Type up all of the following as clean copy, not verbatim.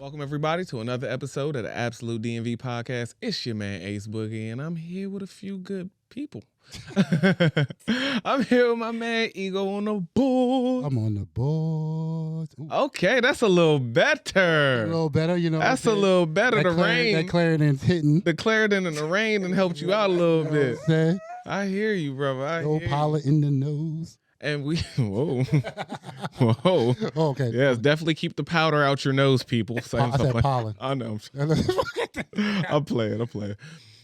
Welcome, everybody, to another episode of the Absolute DMV Podcast. It's your man, Ace Boogie, and I'm here with a few good people. I'm here with my man, Ego, on the board. I'm on the board. Ooh. Okay, that's a little better. A little better, you know. That's a little better. The rain. That Claritin's hitting. The Claritin and the rain and helped you out a little bit. Say, I hear you, brother. no pollen in the nose. And we, whoa. Whoa. Oh, okay. Yes, definitely keep the powder out your nose, people. I said pollen. I know. I'm playing.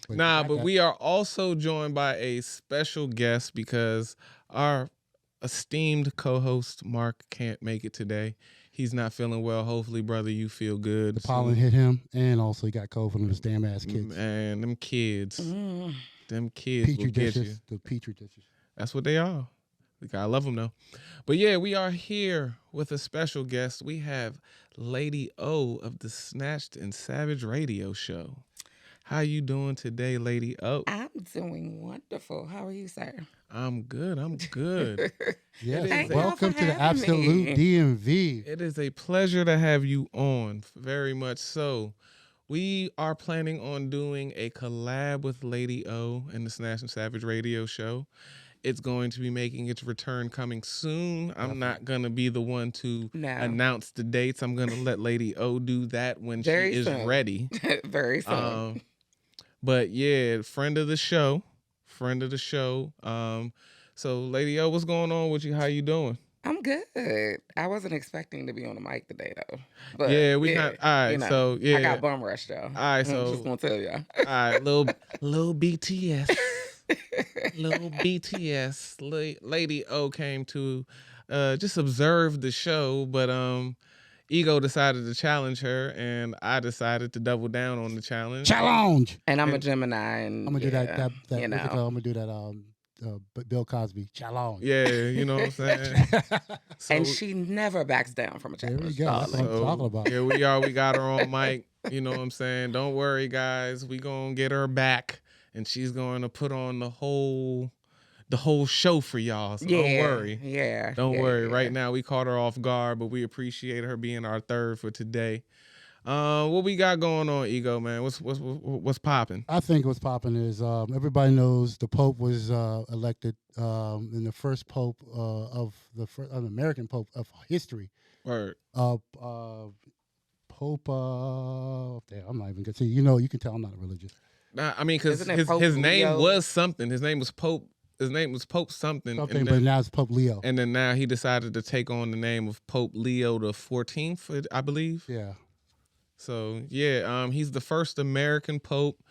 But we are also joined by a special guest because our esteemed co-host, Mark, can't make it today. He's not feeling well. Hopefully, brother, you feel good. The pollen hit him, and also he got COVID from those damn ass kids. Man, them kids. Them kids Petri will get dishes. you. The Petri dishes. That's what they are. I love them, though. But yeah, we are here with a special guest. We have Lady O of the Snatched and Savage radio show. How you doing today, Lady O? I'm doing wonderful. How are you, sir? I'm good. Yes. you Welcome for to the having Absolute me. DMV. It is a pleasure to have you on, very much so. We are planning on doing a collab with Lady O and the Snatched and Savage radio show. It's going to be making its return coming soon. I'm not going to be the one to announce the dates. I'm going to let Lady O do that when Very she is soon. ready. Very soon. But yeah, friend of the show. So Lady O, what's going on with you? How you doing? I'm good. I wasn't expecting to be on the mic today, though. But Yeah, we got. All right, so yeah. I got bum rush, though. All right, so I'm just going to tell y'all. all right, little BTS. Little BTS. Lady O came to just observe the show, but Ego decided to challenge her, and I decided to double down on the challenge. Challenge. And I'm a Gemini, and I'm gonna do that. you know. I'm gonna do that. Bill Cosby challenge. Yeah, you know what I'm saying? So, And she never backs down from a There we challenge. go. That's what I'm talking about. Here we are. We got her on mic. You know what I'm saying? Don't worry, guys. We gonna get her back, and she's going to put on the whole show for y'all. So don't worry. Yeah. Don't worry. Right now, we caught her off guard, but we appreciate her being our third for today. What we got going on, Ego, man? What's popping? I think what's popping is everybody knows the Pope was elected in the first Pope of the first American Pope of history. Word. Pope. Damn, I'm not even gonna see. You can tell I'm not religious. I mean, because Isn't it Pope his name Leo? was something. His name was Pope. His name was Pope something. But now it's Pope Leo. And then now he decided to take on the name of Pope Leo the 14th, I believe. Yeah. So yeah, he's the first American Pope.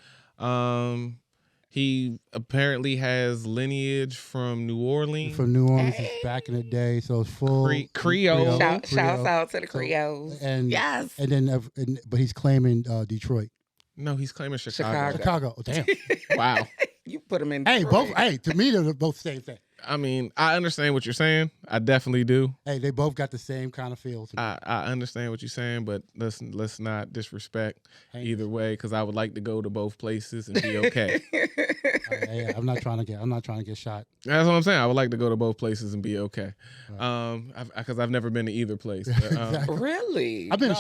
He apparently has lineage from New Orleans. From New Orleans, it's back in the day, so it's full Creole. Shouts out to the Creoles. Yes. And then, but he's claiming Detroit, No, he's claiming Chicago. Chicago. Oh, damn. Wow. You put them in. Hey, Detroit. both. Hey, to me, they're both the same thing. I mean, I understand what you're saying. I definitely do. Hey, they both got the same kind of feel to me. I understand what you're saying, but let's not disrespect either way, because I would like to go to both places and be okay. Hey, I'm not trying to get shot. That's what I'm saying. I would like to go to both places and be okay. Because I've never been to either place. But, Exactly. Really? I've been in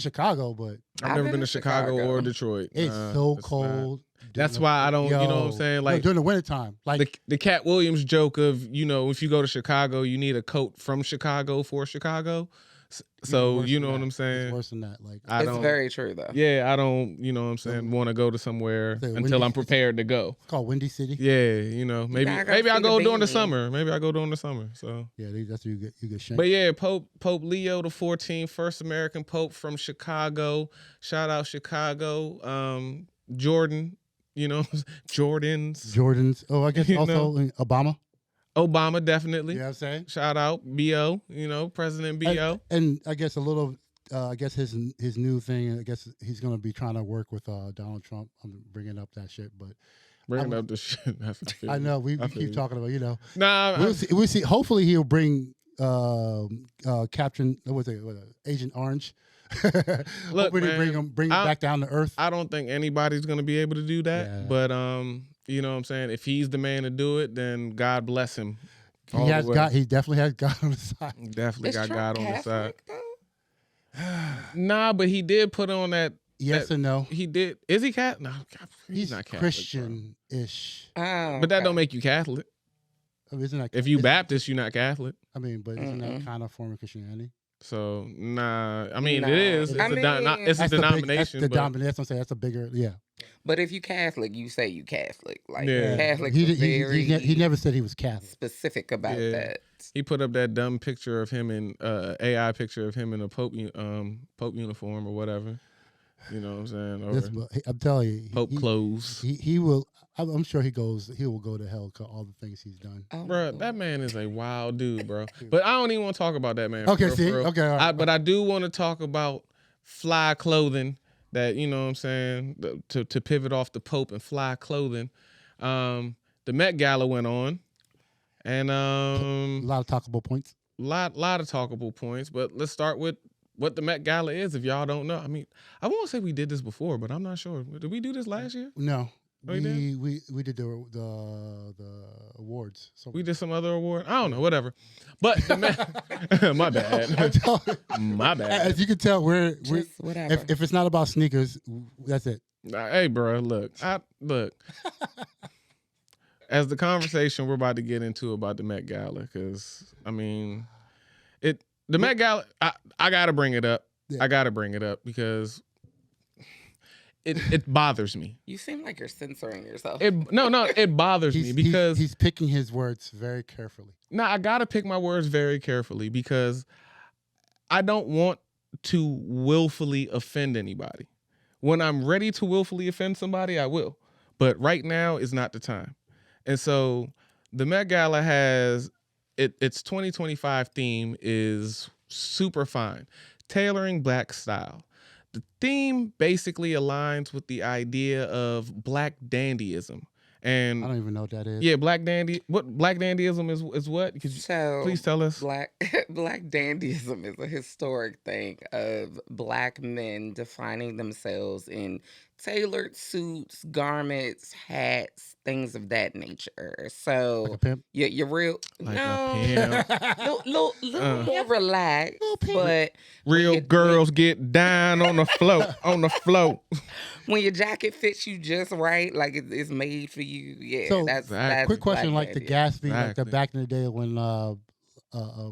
Chicago, but I've never been to Chicago or Detroit. it's so cold. That's why I don't. You know what I'm saying? Like during the wintertime, like the Cat Williams joke of, if you go to Chicago, you need a coat from Chicago for Chicago. So you know what I'm saying? It's worse than that. Like It's very true, though. Yeah, I don't. You know what I'm saying? Want to go to somewhere until I'm prepared to go. It's called Windy City. Yeah, maybe I'll go during the summer. Maybe I'll go during the summer. So yeah, that's you get shanked. But yeah, Pope Leo the 14th, first American Pope from Chicago. Shout out Chicago. Jordan. Jordans. Oh, I guess also Obama. Obama, definitely. You know what I'm saying? Shout out B.O., President B.O. And I guess a little, I guess his new thing, I guess he's going to be trying to work with Donald Trump. I'm bringing up that shit, but. Bringing up the shit. I know, we keep talking about, Nah. We'll see. Hopefully he'll bring Captain, Agent Orange. Look, man, bring him back down to earth. I don't think anybody's going to be able to do that, Yeah. but you know what I'm saying? If he's the man to do it, then God bless him. He definitely has God on his side. Definitely Is got Trump God on his side. Catholic, though? Nah, but he did put on that. Yes and no. He did. Is he Catholic? No, he's not Catholic. Bro. Christian-ish. Oh, But that okay. don't make you Catholic. I mean, isn't that, If you Baptist, you're not Catholic. I mean, but isn't that kind of form of Christianity? So nah, I mean No. it is. It's I a mean, it's a That's denomination. the but dominant. That's what I'm saying. That's a bigger, yeah. But if you Catholic, you say you Catholic. Like Yeah. Catholics He, are very he never said he was Catholic. specific about Yeah. that. He put up that dumb picture of him in AI picture of him in a Pope uniform or whatever. You know what I'm saying? Or Listen, I'm telling you, Pope clothes. He will. I'm sure he will go to hell for all the things he's done. Oh, Bro, that man is a wild dude, bro. But I don't even want to talk about that man. Okay, for see, real. okay, all right. But I do want to talk about fly clothing. That you know what I'm saying to pivot off the Pope and fly clothing. The Met Gala went on, and A lot of talkable points. lot of talkable points. But let's start with what the Met Gala is. If y'all don't know, I mean, I won't say we did this before, but I'm not sure. Did we do this last year? No, Oh, you we did the awards. So We did some other award. I don't know, whatever. But the my bad. My bad. As you can tell, we're just whatever. if it's not about sneakers, that's it. Hey, bro, look. As the conversation we're about to get into about the Met Gala, because I mean, the Met Gala. I gotta bring it up. Yeah. I gotta bring it up because it bothers me. You seem like you're censoring yourself. It bothers me because he's picking his words very carefully. I gotta pick my words very carefully because I don't want to willfully offend anybody. When I'm ready to willfully offend somebody, I will. But right now is not the time. And so the Met Gala has its 2025 theme is super fine, tailoring Black style. The theme basically aligns with the idea of Black dandyism. And I don't even know what that is. yeah, Black dandyism is what? Could you So please tell us? Black dandyism is a historic thing of Black men defining themselves in tailored suits, garments, hats, things of that nature. So Like a pimp. you're real Like no, a pimp. little more relaxed, but Real when- girls get down on the float, on the float. when your jacket fits you just right, like it's made for you. Yeah, So, that's Quick question, Black like the dandy. Gatsby, like the Exactly. back in the day when a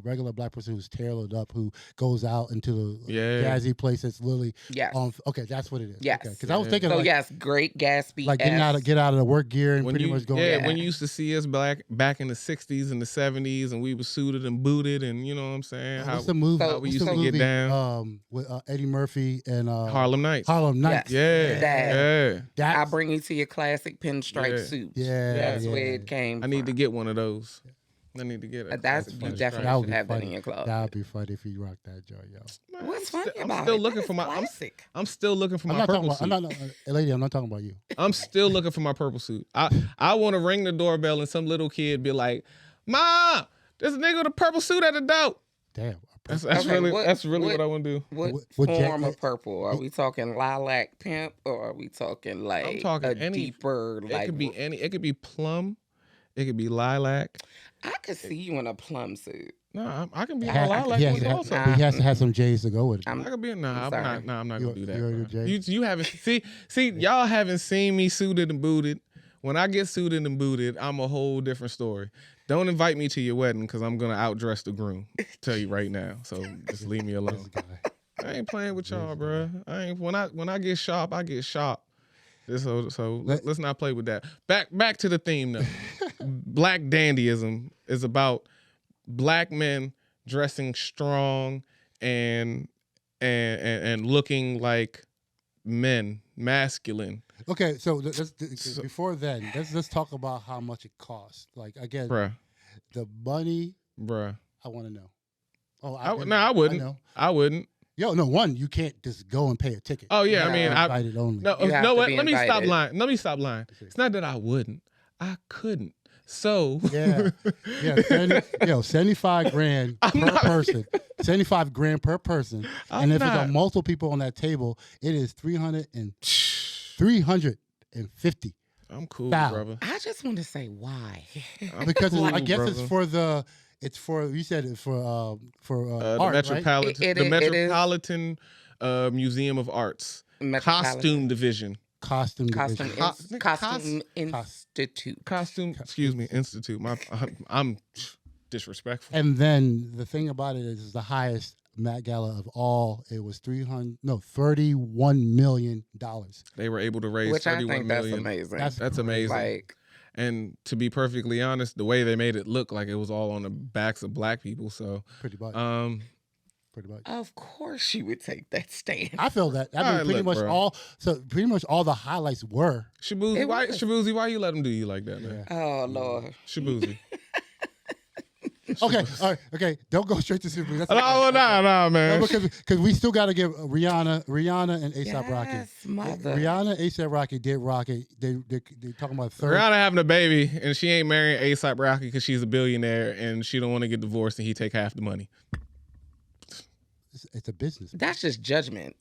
regular Black person who's tailored up who goes out into the Yeah. jazzy place that's literally Yes. okay, that's what it is. Yes. Okay, because I was Yeah. thinking So like, yes, Great Gatsby. like get out of the work gear and When pretty you much going. yeah, Yeah. when you used to see us back in the 60s and the 70s and we were suited and booted and you know what I'm saying? What's the movie? so- we what's used the to get movie, down. with Eddie Murphy and Harlem Nights. Harlem Nights. Yeah. That. Yeah. I That's, bring you to your classic pinstripe Yeah. suit. Yeah, That's yeah. where it came I need to from. get one of those. I need to get it. That's That's you funny. definitely That would should be have that funny. in your closet. that would be funny if you rock that joint, yo. What's funny I'm about still it? looking That for is my classic. I'm still looking for I'm my not talking purple about. suit. Lady, I'm not talking about you. I'm still looking for my purple suit. I want to ring the doorbell and some little kid be like, "Mom, there's a nigga with a purple suit at the door." Damn. That's Okay, really what- what I want to do. What What form jacket- of purple? Are we talking lilac pimp, or are we talking like talking a any- deeper? It Like could be any. It could be plum. It could be lilac. I could see you in a plum suit. No, I can be He a has- lilac he has one to have- also. Nah. he has to have some J's to go with it. I'm- I could be no. I'm sorry. not. No, I'm not You- gonna do that. you already bro. Jay? You haven't see y'all haven't seen me suited and booted. When I get suited and booted, I'm a whole different story. Don't invite me to your wedding because I'm gonna outdress the groom. Tell you right now. So just leave me This alone. guy. I ain't playing with y'all, bro. I ain't when I get sharp, I get sharp. So let's not play with that. Back to the theme though. Black dandyism is about Black men dressing strong and looking like men, masculine, Okay, so before then, let's talk about how much it costs. Like again, bruh. the money. Bruh. I want to know. Oh, I wouldn't. know. I wouldn't. Yo, no, one, you can't just go and pay a ticket. Oh yeah, I No. mean, I invited only. no. You have No, to what? be Let me stop invited. lying. Let me stop lying. It's not that I wouldn't. I couldn't. So Yeah, 75 grand I'm per not- person. 75 grand per person. I'm And if not. it's a multiple people on that table, it is 350. I'm cool, Foul. brother. I just want to say why. I'm Because cool, I guess brother. it's for the It's for you said it's for The art, right? It is Metropolitan Museum of Arts Metropolitan Costume Division. Costume Costume division. Costume Cos- Institute. Costume. Co- Excuse me, Institute. I'm disrespectful. And then the thing about it is the highest Met Gala of all. It was $31 million. They were able to raise Which I 31 think that's million. amazing. That's amazing. Like, And to be perfectly honest, the way they made it look like it was all on the backs of black people. So, Pretty much. Pretty much. of course you would take that stand. I feel that. I mean, Alright, pretty look, much bro. all. So pretty much all the highlights were. Shabuzi, It why was. Shabuzi, why you let them do you like that, man? Oh Lord. Shabuzi. Okay, all right, okay. Don't go straight to Super. That's No, No, man. because we still got to give Rihanna and ASAP Rocky. Yes, mother. Rihanna, ASAP Rocky did Rocky. They talking about third. Rihanna having a baby and she ain't marrying ASAP Rocky because she's a billionaire and she don't want to get divorced and he take half the money. It's a business, That's just judgment.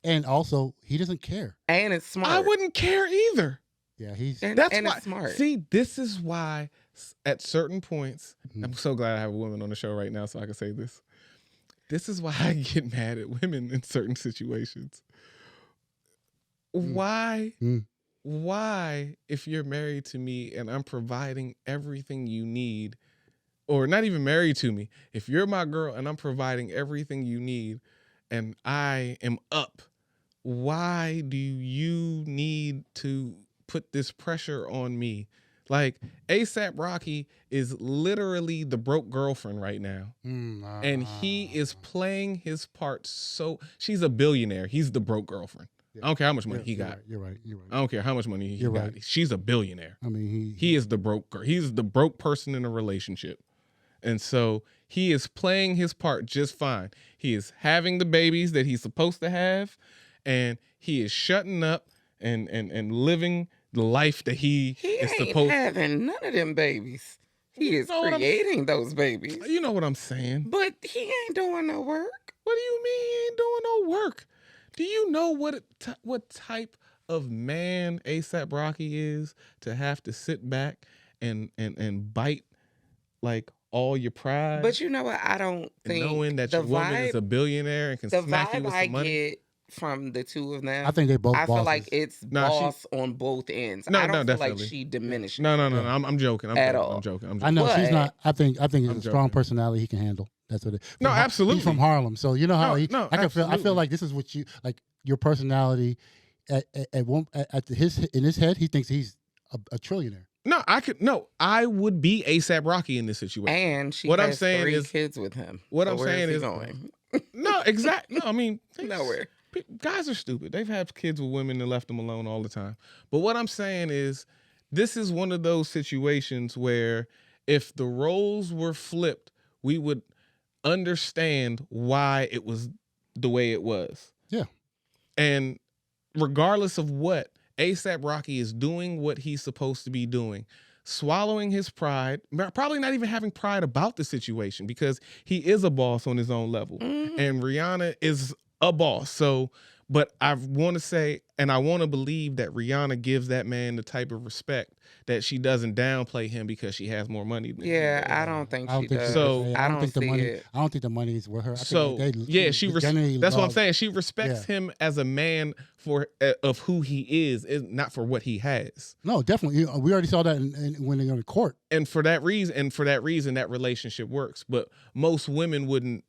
and also he doesn't care. And it's smart. I wouldn't care either. Yeah, he's. And, That's and why. it's smart. See, this is why at certain points, Mhm. I'm so glad I have a woman on the show right now so I can say this. This is why I get mad at women in certain situations. Why? Mm. Why, if you're married to me and I'm providing everything you need, or not even married to me, if you're my girl and I'm providing everything you need and I am up, why do you need to put this pressure on me? Like ASAP Rocky is literally the broke girlfriend right now. And he is playing his part so she's a billionaire. He's the broke girlfriend. I don't care how much money he got. You're right. I don't care how much money he You're got. right. She's a billionaire. I mean, He is the broke girl. He's the broke person in a relationship. And so he is playing his part just fine. He is having the babies that he's supposed to have, and he is shutting up and living the life that he is ain't supposed having none of them babies. He is know what I'm- creating those babies. You know what I'm saying? But he ain't doing no work. What do you mean he ain't doing no work? Do you know what type of man ASAP Rocky is to have to sit back and bite like all your pride? But you know what? I don't and think knowing that the your woman vibe, is a billionaire and can the smack you vibe with I some money. get from the two of them, I think they both. I feel like bosses. it's Nah, she- boss on both ends. No, I don't no, feel like definitely. she diminished. No. Yeah. I'm joking. At all. I'm joking. I know she's But- not. I think I'm it's a strong joking. personality he can handle. That's what it. No, from absolutely. He's from Harlem, so you know how No, he. no, I can feel. I absolutely. feel like this is what you like. Your personality at his in his head, he thinks he's a trillionaire. I would be ASAP Rocky in this situation. And she What I'm has saying 3 is- kids with him. what So I'm where saying he is- going No, exactly. No, I mean nowhere. Guys are stupid. They've had kids with women and left them alone all the time. But what I'm saying is, this is one of those situations where if the roles were flipped, we would understand why it was the way it was. Yeah. And regardless of what, ASAP Rocky is doing what he's supposed to be doing. Swallowing his pride, probably not even having pride about the situation because he is a boss on his own level. Mhm. And Rihanna is a boss. So, but I want to say, and I want to believe that Rihanna gives that man the type of respect that she doesn't downplay him because she has more money than him. Yeah, I don't think I don't she think does. So- I don't think the see money. it. I don't think the money is with her. I So think yeah, she genuinely that's what I'm love- saying. She respects him as a man for of who he is not for what he has. No, definitely. We already saw that when they're in court. And for that reason, that relationship works. But most women wouldn't.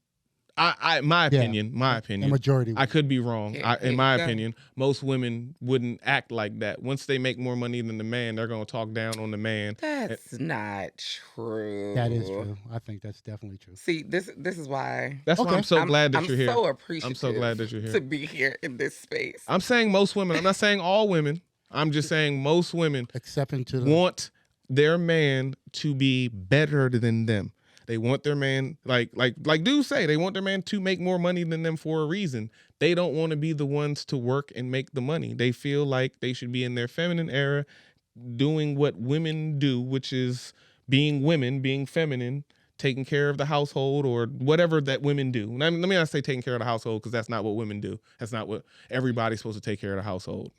My opinion, The majority. I could be wrong. Yeah, In my yeah. opinion, most women wouldn't act like that. Once they make more money than the man, they're gonna talk down on the man. That's not true. That is true. I think that's definitely true. See, this is why That's why Okay. I'm so glad that you're here. I'm so appreciative. I'm so glad that you're here. to be here in this space. I'm saying most women. I'm not saying all women. I'm just saying most women Accepting to the. want their man to be better than them. They want their man, like dudes say, they want their man to make more money than them for a reason. They don't want to be the ones to work and make the money. They feel like they should be in their feminine era, doing what women do, which is being women, being feminine, taking care of the household or whatever that women do. Let me not say taking care of the household because that's not what women do. That's not what everybody's supposed to take care of the household.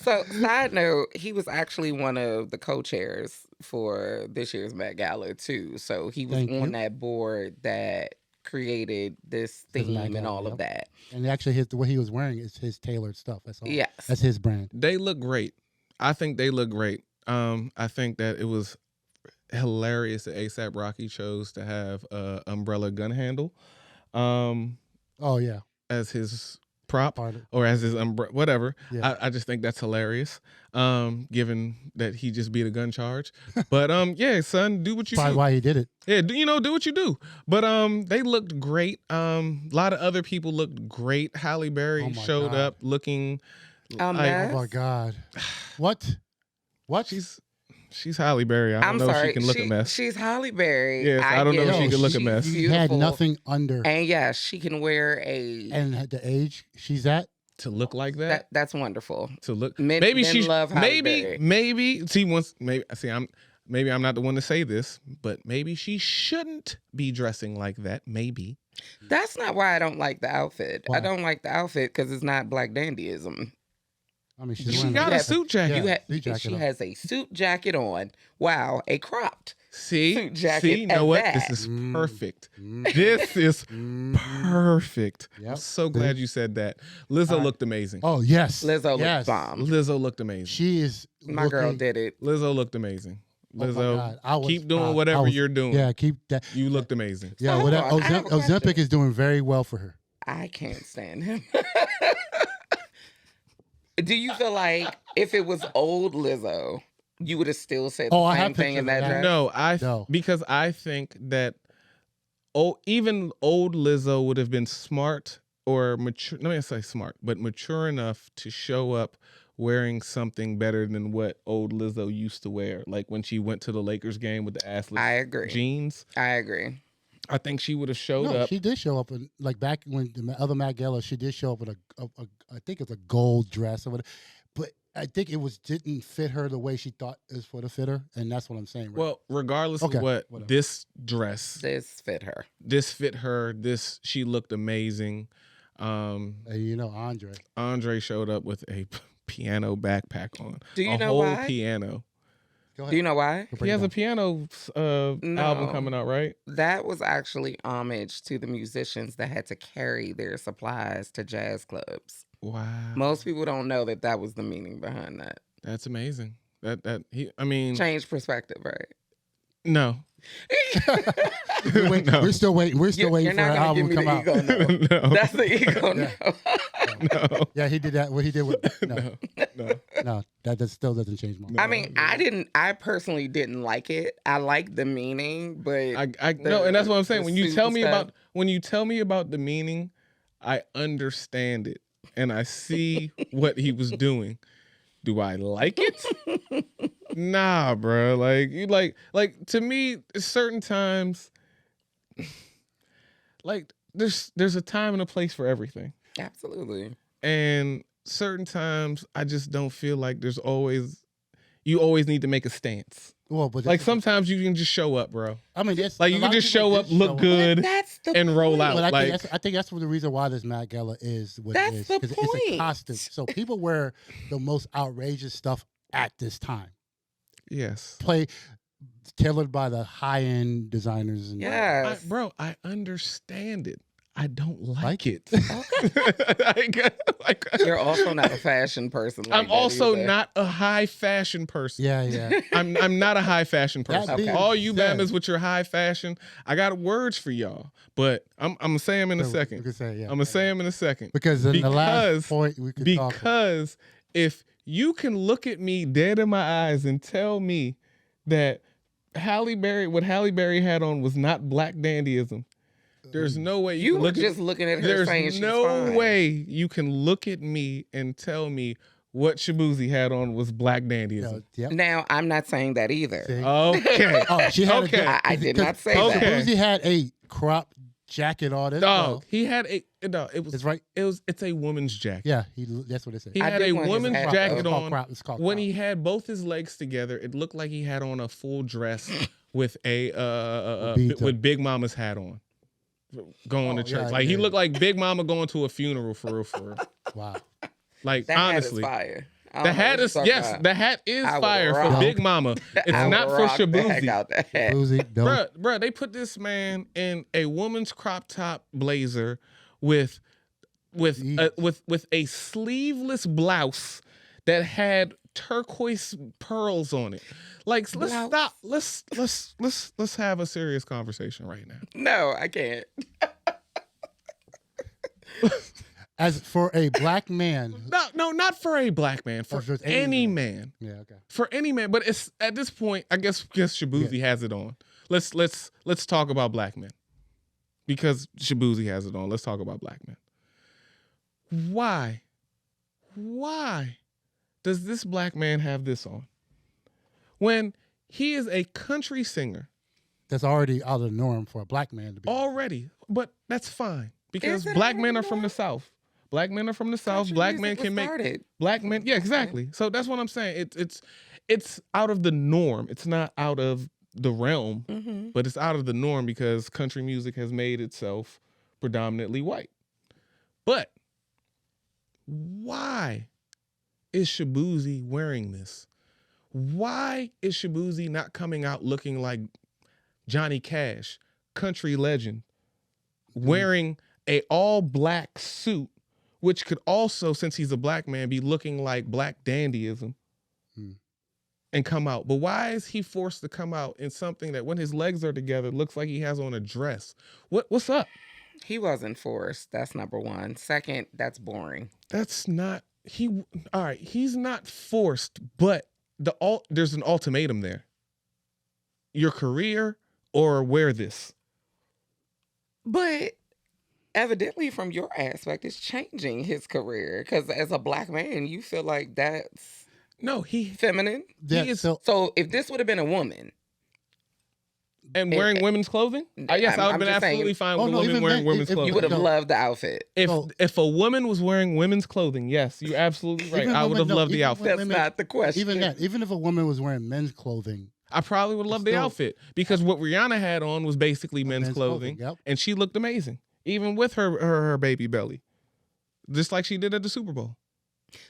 So, side note, he was actually one of the co-chairs for this year's Met Gala too. So he was Thank on you. that board that created this His Met theme and Gala, all of yep. that. And actually, what he was wearing is his tailored stuff. That's all. Yes. That's his brand. They look great. I think they look great. I think that it was hilarious that ASAP Rocky chose to have umbrella gun handle Oh yeah, as his prop part of, or as his whatever. yeah. I just think that's hilarious. Given that he just beat a gun charge. But yeah, son, do what you Probably do. why he did it. Yeah, do what you do. But they looked great. A lot of other people looked great. Halle Berry Oh my showed God. up looking A like mess. Oh my God. What? What? she's Halle Berry. I don't I'm know if sorry. she can look a mess. She's Halle Berry. Yes, I don't know get if she it. can look a She's mess. She had beautiful. nothing under. And yeah, she can wear a. And at the age she's at, To look like that. That's wonderful. To look. Men she's love Halle Berry. maybe I'm not the one to say this, but maybe she shouldn't be dressing like that. Maybe. That's not why I don't like the outfit. Why? I don't like the outfit because it's not black dandyism. I mean, she's She wearing got a a suit jacket. Yeah, suit jacket She on. has a suit jacket on. Wow, a cropped See, suit jacket. see, you know at what? that. This is Mm. perfect. Mm. This is Mhm. perfect. I'm Yep. so glad you said that. Lizzo All right. looked amazing. Oh yes, Lizzo yes. looks bomb. Lizzo looked amazing. She is. My girl looking- did it. Lizzo looked amazing. Oh my Lizzo, God. I was keep doing proud. I whatever was- you're doing. Yeah, keep that. You looked amazing. Yeah, So hold whatever. on, I have a Ozempic question. is doing very well for her. I can't stand him. Do you feel like if it was old Lizzo, you would have still said the Oh, I same have thing in pictures that of that. dress? No, No. because I think that even old Lizzo would have been smart or mature. Let me say smart, but mature enough to show up wearing something better than what old Lizzo used to wear. Like when she went to the Lakers game with the I assless agree. jeans. I agree. I think she would have showed No, up. she did show up in, like back when the other Met Gala, she did show up with a I think it's a gold dress or whatever. But I think it didn't fit her the way she thought it was for to fit her, and that's what I'm saying. Right? Well, regardless Okay, of what, whatever. this dress, This fit her. this fit her. She looked amazing. And you know, Andre showed up with a piano backpack on. Do you a know whole why? piano. Go ahead. Do you know why? He has a piano album No. coming out, right? That was actually homage to the musicians that had to carry their supplies to jazz clubs. Wow, Most people don't know that that was the meaning behind that. that's amazing. I mean, Change perspective, right? no, We're no, still waiting. We're still waiting You're for her not gonna give album me to the come out. ego no. no, That's the ego Yeah. no. no, Yeah, he did that. What he did with no, no. that still doesn't change my mind. I mean, I personally didn't like it. I liked the meaning, but No, and that's what I'm saying. the When you suit tell and me stuff. about the meaning, I understand it and I see what he was doing. Do I like it? Nah, bro. Like you like to me, certain times, like there's a time and a place for everything, absolutely. and certain times I just don't feel like you always need to make a stance. Well, but Like sometimes you can just show up, bro. I mean, that's, Like a you lot can of just people show did up, look But good, that's the and roll point. out. But Like I think that's the reason why this Met Gala is what That's it is. the 'Cause it's a point. costume. So people wear the most outrageous stuff at this time. yes. Tailored by the high end designers. And Yes. Bro, I understand it. I don't like Like it. Like, You're also not a fashion person. Like I'm that also either. not a high fashion person. Yeah. I'm not a high fashion That person. being All you said- mamas with your high fashion, I got words for y'all. But I'm gonna say them in a We second. could say, yeah. I'm gonna say them in a second. Because in the last Because- point we could talk. Because if you can look at me dead in my eyes and tell me that what Halle Berry had on was not black dandyism, there's no way You can were look just looking at her There's saying she's no fine. way you can look at me and tell me what Shabuzi had on was black dandyism. Yep. Now, I'm not saying that either. See? Okay. Oh, she had Okay. I did not say Okay. that. Boozy had a crop jacket on. Dog, he had It's right. it's a woman's jacket. Yeah, that's what it said. He I had did a want his woman's hat, jacket though. on. It's called When crop. he had both his legs together, it looked like he had on a full dress with beads with up. Big Mama's hat on, going to Oh, church. yeah, Like he yeah. looked like Big Mama going to a funeral for real. Wow. Like That hat is honestly, fire. I The don't know hat what you is talking yes, about. the hat is I would fire for rock. Big Mama. It's I would not for rock the heck Shabuzi. out the hat. Boozy, no. Bruh, they put this man in a woman's crop top blazer with Jeez. with a sleeveless blouse that had turquoise pearls on it. Like let's Blouse. stop. Let's have a serious conversation right now. No, I can't. As for a black man, No, not for a black man. For just any man. yeah, okay. For any man. But it's at this point, I guess Shabuzi has it on. Let's talk about black men. Because Shabuzi has it on. Let's talk about black men. Why does this black man have this on? When he is a country singer That's already out of the norm for a black man to be. already, but that's fine because Is it black men already are from the normal? South. Black men are from the South. Country Black music men was can make started. black men. Yeah, exactly. So that's what I'm saying. It's out of the norm. It's not out of the realm, Mm-hmm. but it's out of the norm because country music has made itself predominantly white. But why is Shabuzi wearing this? Why is Shabuzi not coming out looking like Johnny Cash, country legend, wearing a all black suit, which could also, since he's a black man, be looking like black dandyism and come out? But why is he forced to come out in something that when his legs are together looks like he has on a dress? What's up? He wasn't forced. That's number one. Second, that's boring. That's not all right, he's not forced, but there's an ultimatum there. Your career or wear this. But evidently, from your aspect, it's changing his career. Because as a black man, you feel like that's No, he feminine. Yeah, he is- so So if this would have been a woman, and wearing women's clothing? Yes, I would have I'm been just saying- absolutely fine Oh, with a no, woman even wearing then, women's if- clothing. you would have No. loved the outfit. So- If a woman was wearing women's clothing, yes, you're absolutely right. Even I would women- have no, loved the even outfit. That's women- not the question. even if a woman was wearing men's clothing, I probably would love the Still- outfit because what Rihanna had on was basically men's clothing, yep. and she looked amazing, even with her baby belly, just like she did at the Super Bowl.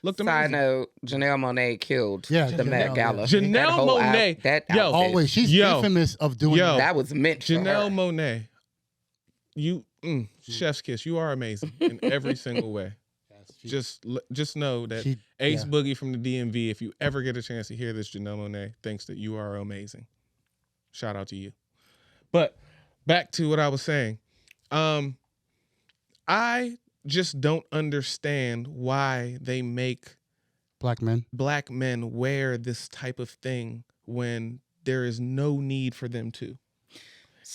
Looked Side amazing. note: Janelle Monáe killed Yeah, the Janelle, Met Gala. yeah. Janelle That whole Monáe, that yo, outfit, Always, she's Yo. infamous of doing Yo. that. that was meant for Janelle her. Monáe, you chef's kiss. You are amazing in every single way. Just know that She- Ace yeah. Boogie from the DMV, if you ever get a chance to hear this, Janelle Monáe thinks that you are amazing. Shout out to you. But back to what I was saying. I just don't understand why they make black men. black men wear this type of thing when there is no need for them to.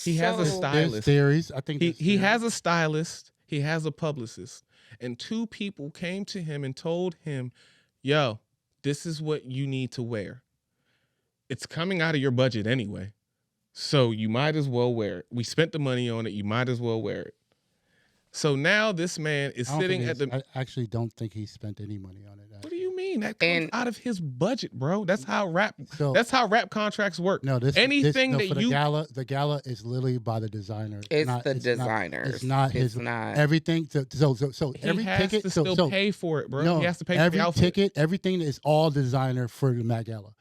He has a So- style. There's Stylist. theories. I think He there's he theories. has a stylist, he has a publicist, and two people came to him and told him, "Yo, this is what you need to wear. It's coming out of your budget anyway, so you might as well wear it. We spent the money on it. You might as well wear it." So now this man is I don't sitting think at the. he's- I actually don't think he spent any money on it. What do you mean? That comes And- out of his budget, bro. That's how rap. So- That's how rap contracts work. No, Anything no, that for you the gala is literally by the designer. It's not- the not- designers. It's not his. It's not. Everything. So he every has ticket. to so still so pay for it, bro. no, He has to pay for every the outfit. ticket. Everything is all designer for the Met Gala.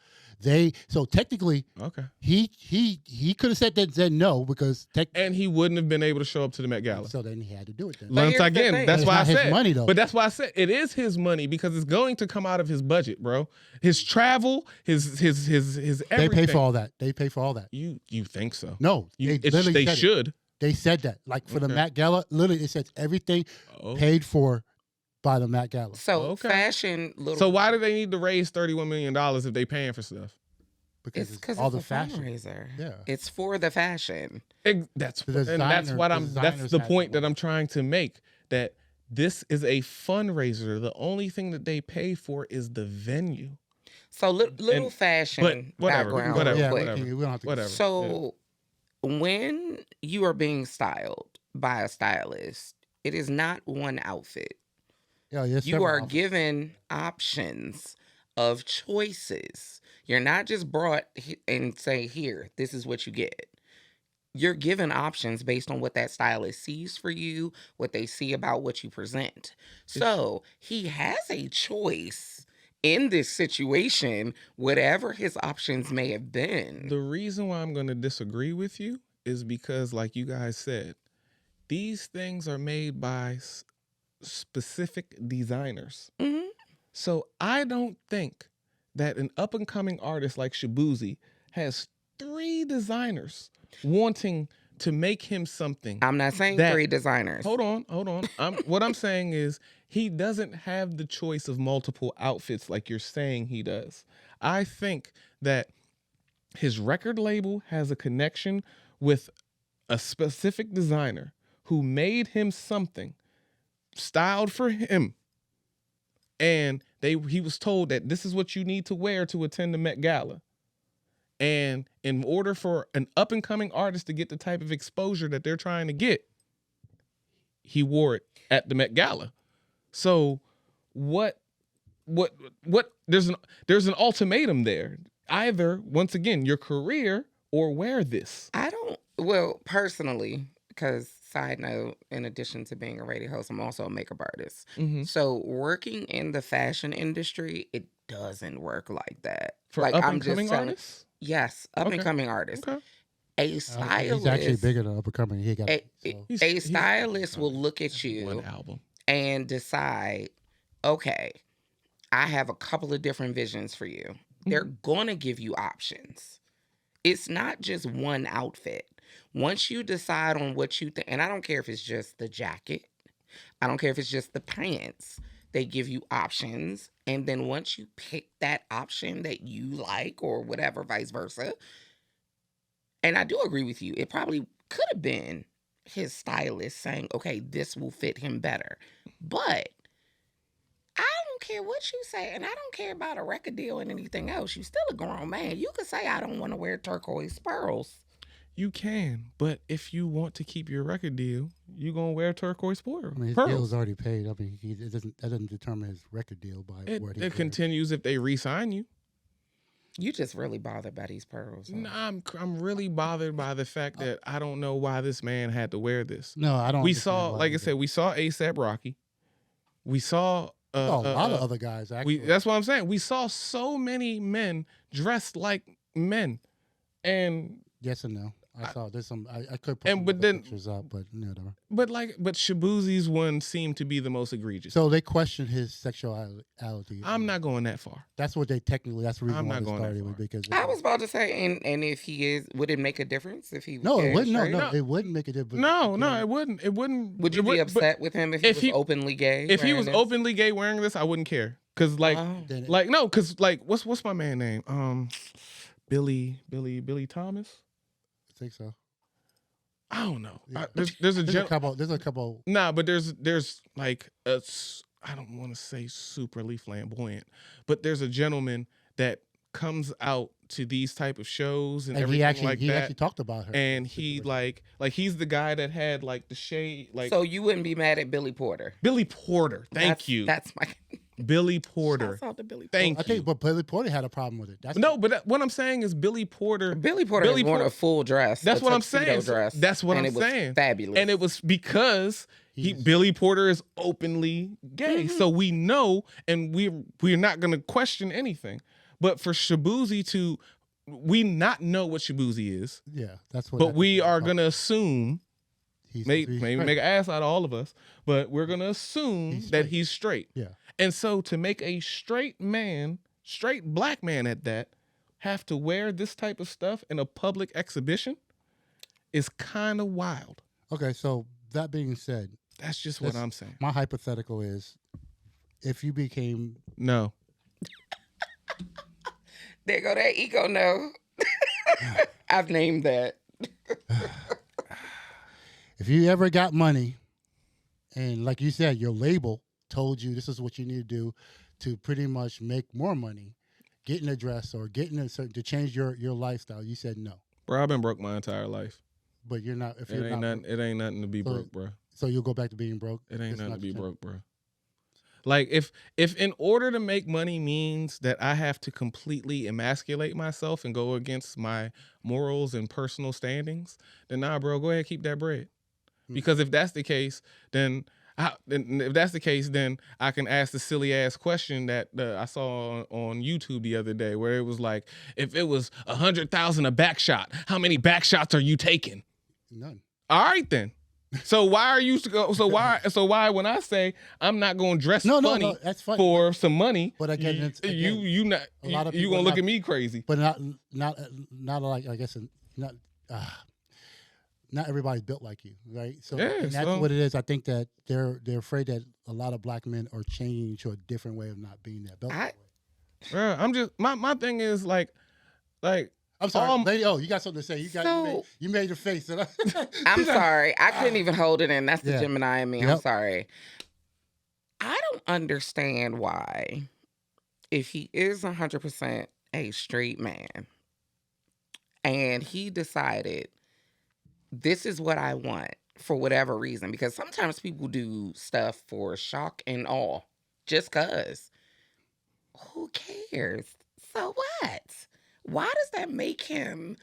So technically Okay. he could have said no because And he wouldn't have been able to show up to the Met Gala. so then he had to do it then. But Once here's the again, thing. that's It's why I not his said money, though. But that's why I said it is his money because it's going to come out of his budget, bro. His travel, his everything. They pay for all that. They pay for all that. You think so? No, You, they literally they said it. should. They said that. Like for the Okay. Met Gala, literally it says everything Oh. paid for by the Met Gala. So Okay. fashion, little. So why do they need to raise $31 million if they paying for stuff? Because It's because all it's the a fashion. fundraiser. Yeah. It's for the fashion. That's The and that's designer- what the I'm. That's designers the have point the that I'm trying to make. That this is a fundraiser. The only thing that they pay for is the venue. So little And- fashion but whatever, background. whatever, real yeah, quick. whatever. we don't have to. Whatever. So when you are being styled by a stylist, it is not one outfit. Yeah, yes, You are given options of choices. You're not just brought and say, here, this is what you get. You're given options based on what that stylist sees for you, what they see about what you present. So he has a choice in this situation, whatever his options may have been. The reason why I'm going to disagree with you is because, like you guys said, these things are made by specific designers. Mhm. So I don't think that an up and coming artist like Shabuzi has 3 designers wanting to make him something. I'm not saying That- 3 designers. Hold on. What I'm saying is he doesn't have the choice of multiple outfits like you're saying he does. I think that his record label has a connection with a specific designer who made him something styled for him. And he was told that this is what you need to wear to attend the Met Gala. And in order for an up and coming artist to get the type of exposure that they're trying to get, he wore it at the Met Gala. So what there's an ultimatum there. Either, once again, your career or wear this. Well, personally, because side note, in addition to being a radio host, I'm also a makeup artist. Mm-hmm. So working in the fashion industry, it doesn't work like that. For like up I'm and coming just telling, artists? yes, up and Okay. coming artists. Okay. A stylist, He's actually bigger than Uppercoming. He got a, so. a stylist will look at One you album. and decide, okay, I have a couple of different visions for you. They're gonna give you options. It's not just one outfit. Once you decide on what you think, and I don't care if it's just the jacket, I don't care if it's just the pants, they give you options. And then once you pick that option that you like or whatever, vice versa, and I do agree with you, it probably could have been his stylist saying, okay, this will fit him better. But I don't care what you say, and I don't care about a record deal and anything else. You're still a grown man. You could say, I don't want to wear turquoise pearls. You can, but if you want to keep your record deal, you're gonna wear turquoise I mean, his pearls. deal is already paid. I mean, that doesn't determine his record deal by what he It continues if they re-sign you. You just really bothered by these pearls. Huh? No, I'm really bothered by the fact that I don't know why this man had to wear this. No, I don't. We understand saw, why like he I did. said, we saw ASAP Rocky. We saw a lot of other guys actually. that's what I'm saying. We saw so many men dressed like men, and Yes and no. I saw there's some. I could put And some but other then- pictures up, but whatever. but Shabuzi's one seemed to be the most egregious. So they questioned his sexuality. I'm not going that far. That's what they technically. That's the reason I'm why not they going that started with far. because I was about to say, and if he is, would it make a difference if he was no, gay it or wouldn't. No, straight? no, No. it wouldn't make a difference. No, it wouldn't. It wouldn't. Would you it be would- but upset with him if he was openly gay? If he wearing was this? openly gay wearing this, I wouldn't care. Cause like, Oh. Then it- like no, cause like, what's my man name? Billy Thomas. I think so. I don't know. Yeah. There's a There's a gen- couple. There's a couple. Nah, but there's like I don't want to say superly flamboyant, but there's a gentleman that comes out to these type of shows and And everything he actually like he that. actually talked about her. And he like he's the guy that had like the shade like So you wouldn't be mad at Billy Porter? Billy Porter. Thank That's- you. That's my Billy Porter. Shouts out to Billy Thank I you. think, but Billy Porter had a problem with it. That's No, but what I'm saying is Billy Porter. Billy Porter Billy has worn Por- a full dress. That's a what I'm tuxedo saying. Dress, That's what and I'm it was saying. Fabulous. And it was because He's- Billy Porter is openly gay, Mhm. so we know, and we're not gonna question anything. But for Shabuzi we not know what Shabuzi is, yeah, that's what. but we are gonna assume he's maybe make an ass out of all of us, but we're gonna assume He's that straight. he's straight. Yeah. And so to make a straight black man at that, have to wear this type of stuff in a public exhibition is kind of wild. Okay, so that being said, That's just what That's- I'm saying. my hypothetical is, if you became No. there go that ego. No, I've named that. if you ever got money, and like you said, your label told you this is what you need to do to pretty much make more money, getting a dress or getting a certain to change your lifestyle, you said no. Bro, I've been broke my entire life. But you're not. If It you're ain't not, nothing. It ain't nothing to be So- broke, bro. so you'll go back to being broke. It ain't It's nothing not to be the same. broke, bro. Like if in order to make money means that I have to completely emasculate myself and go against my morals and personal standings, then nah, bro, go ahead keep that bread. Hmm. Because if that's the case, then And if that's the case, then I can ask the silly ass question that I saw on YouTube the other day, where it was like, if it was 100,000 a back shot, how many back shots are you taking? None. All right then. So why are you so why when I say I'm not going to dress funny that's funny. for some money, But again, you not a lot of you people gonna look not- at me crazy? But not like, I guess, not not everybody's built like you, right? So Yeah, and that's so- what it is. I think that they're afraid that a lot of black men are changing to a different way of not being that built. that way. Bruh, I'm just my thing is like I'm sorry, Um, lady. Oh, you got something to say? So- You made the face. I'm sorry. I couldn't even hold it in. That's the Yeah. Gemini in me. I'm Yep. sorry. I don't understand why, if he is 100% a straight man and he decided this is what I want for whatever reason, because sometimes people do stuff for shock and awe just because. Who cares? So what? Why does that make him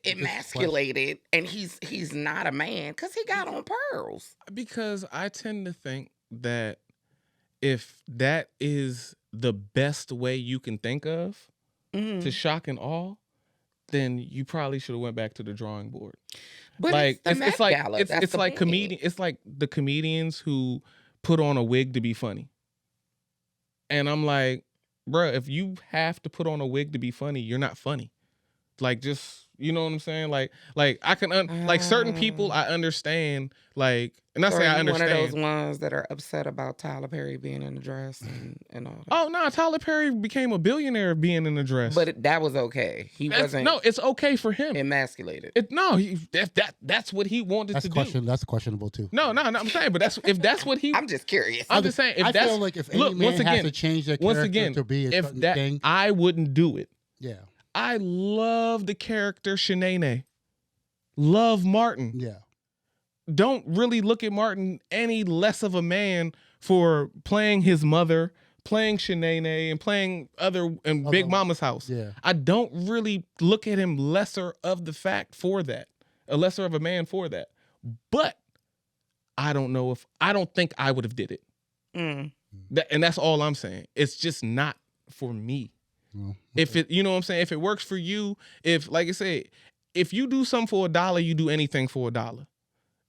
emasculated and he's not a man because he got on pearls? because I tend to think that if that is the best way you can think of Mhm. to shock and awe, then you probably should have went back to the drawing board. But Like it's the Met like Gala. it's That's the like point. it's like the comedians who put on a wig to be funny. And I'm like, bruh, if you have to put on a wig to be funny, you're not funny. Like, just, you know what I'm saying? Like I can like certain people I understand, like, and I So say are I you one of those understand. ones that are upset about Tyler Perry being in a dress and all that? Oh no, Tyler Perry became a billionaire being in a dress. But that was okay. He wasn't no, it's okay for him. emasculated. That's what he wanted That's to do. That's questionable too. No, I'm saying, but if that's what he I'm just curious. I'm just saying, if I that's feel like if any look, man once has again, to change their once character again, to be a if certain that thing, I wouldn't do it. yeah, I love the character Shanae. Love Martin. yeah. Don't really look at Martin any less of a man for playing his mother, playing Shanae, and playing Big Mama's house. Yeah. I don't really look at him lesser of the fact for that, a lesser of a man for that. But I don't think I would have did it. Mm. And that's all I'm saying. It's just not for me. Well, If it, you know what I'm saying? If it works for you, if, like I said, if you do something for $1, you do anything for $1.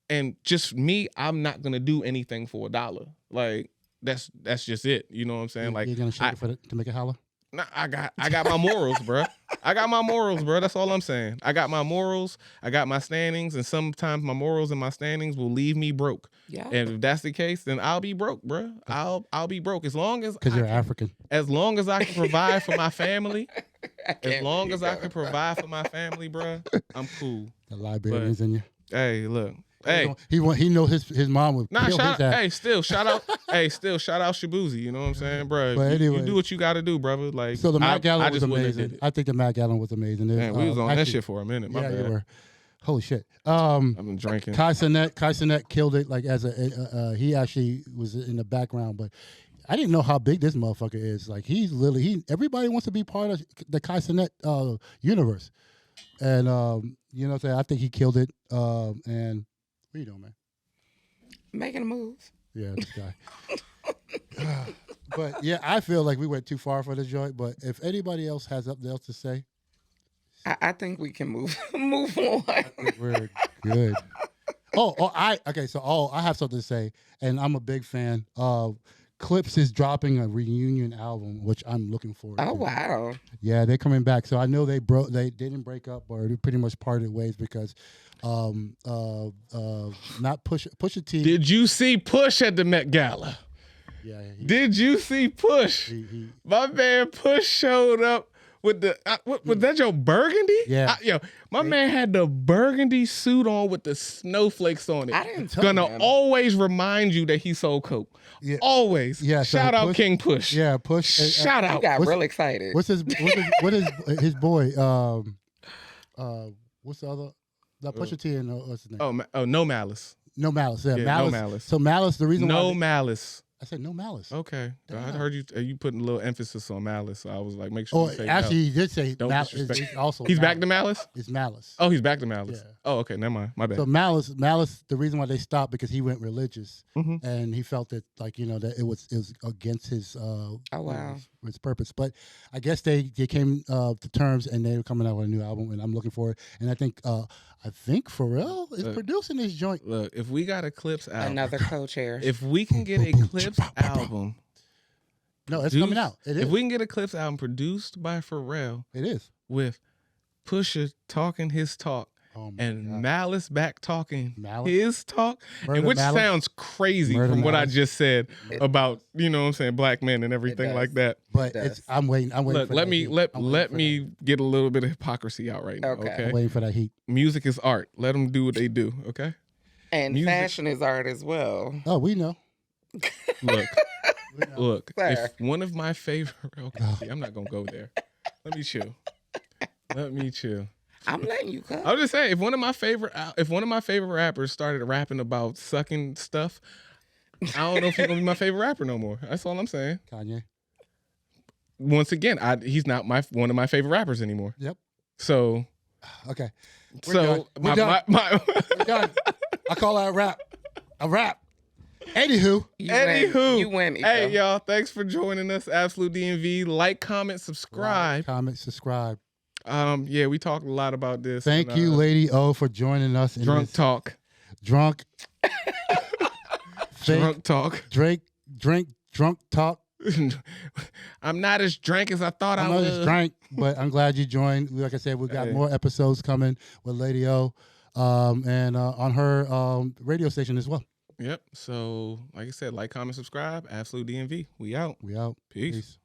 And just me, I'm not gonna do anything for $1. Like that's just it. You know what I'm saying? Like you're gonna shake it to make it holler. nah, I got my morals, bro. I got my morals, bro. That's all I'm saying. I got my morals. I got my standings, and sometimes my morals and my standings will leave me broke. Yeah. And if that's the case, then I'll be broke, bro. I'll be broke as long as Because I you're can- African. as long as I can provide for my family. I As can't long believe as I that. can provide for my family, bro, I'm cool. The Liberians in you. Hey, look. Hey, He knows his mom would nah, kill his ass. shout out Shabuzi, you know what I'm saying, bro? But You anyway. do what you got to do, brother. Like, So the Met Gala I was just wouldn't have amazing. did it. I think the Met Gala was amazing. Man, we was on that actually- shit for a minute. My Yeah, bad. you were. Holy shit. I've been drinking. Kai Cenat killed it. Like as he actually was in the background, but I didn't know how big this motherfucker is. Like he's literally everybody wants to be part of the Kai Cenat universe, and you know what I'm saying. I think he killed it. And what you doing, man? Making a move. Yeah, this guy. But yeah, I feel like we went too far for the joint. But if anybody else has something else to say, I think we can move on. I think we're good. I have something to say, and I'm a big fan. Clips is dropping a reunion album, which I'm looking forward to. Oh wow. Yeah, they're coming back. So I know they didn't break up, or they pretty much parted ways because not Pusha T. Did you see Push at the Met Gala? Yeah, Did you see Push? he My man Push showed up with the was that your burgundy? Yeah. My man had the burgundy suit on with the snowflakes on it. I didn't tell Gonna him. always remind you that he sold coke. Yeah. Always. Yeah, so Shout out Push- King Push. yeah Push. Shout I out. got What's- real excited. What is his boy? What's the other? That Pusha T and what's his name? No malice. No Malice. Yeah, Yeah, Malice. No Malice. So Malice, the reason No why malice. I said no malice. Okay, I Damn. heard you putting a little emphasis on malice. So I was like, make sure Oh, you say actually, no. he did say Don't disrespect. it's also He's back to malice. malice. It's malice. Oh, he's back to malice. Yeah. Oh, okay, never mind. My bad. So malice. The reason why they stopped because he went religious, Mhm. and he felt that that it was against his wow. his purpose. But I guess they came to terms, and they were coming out with a new album, and I'm looking for it. And I think Pharrell is producing this joint. Look, if we got a Clips album, Another co-chair. if we can get a Clips album, No, it's coming out. It is. If we can get a Clips album produced by Pharrell It is. with Pusha talking his talk Oh my and God. Malice back talking Malice? his talk, Murder and which Malice? sounds crazy Murder from what I Malice? just said about what I'm saying, black men and everything does. like that. But It it's. does. I'm waiting. Look, for let that me heat. let I'm waiting let for me that. get a little bit of hypocrisy out right now. Okay. Okay, I'm waiting for that heat. music is art. Let them do what they do. Okay, And Music- fashion is art as well. Oh, we know. look, We know. look. Sir. If one of my favorite, okay, see, I'm not gonna go there. Let me chill. Let me chill. I'm letting you cut. I was just saying, if one of my favorite rappers started rapping about sucking stuff, I don't know if he's gonna be my favorite rapper no more. That's all I'm saying. Kanye. Once again, he's not one of my favorite rappers anymore. Yep. So, Okay. We're so done. We're done. We're done. I call that a rap. A rap. Anywho. Anywho, You win. hey Iko. y'all, thanks for joining us. Absolute DMV. Like, comment, subscribe. Comment, subscribe. Yeah, we talked a lot about this. Thank and, you, Lady O, for joining us in Drunk this talk. drunk fake Drunk talk. drunk talk. I'm not as drank as I thought I I know was. it's drank, but I'm glad you joined. Like I said, we got Hey. more episodes coming with Lady O, and on her radio station as well. Yep. So, like I said, like, comment, subscribe. Absolute DMV. We out. We out. Peace. Peace.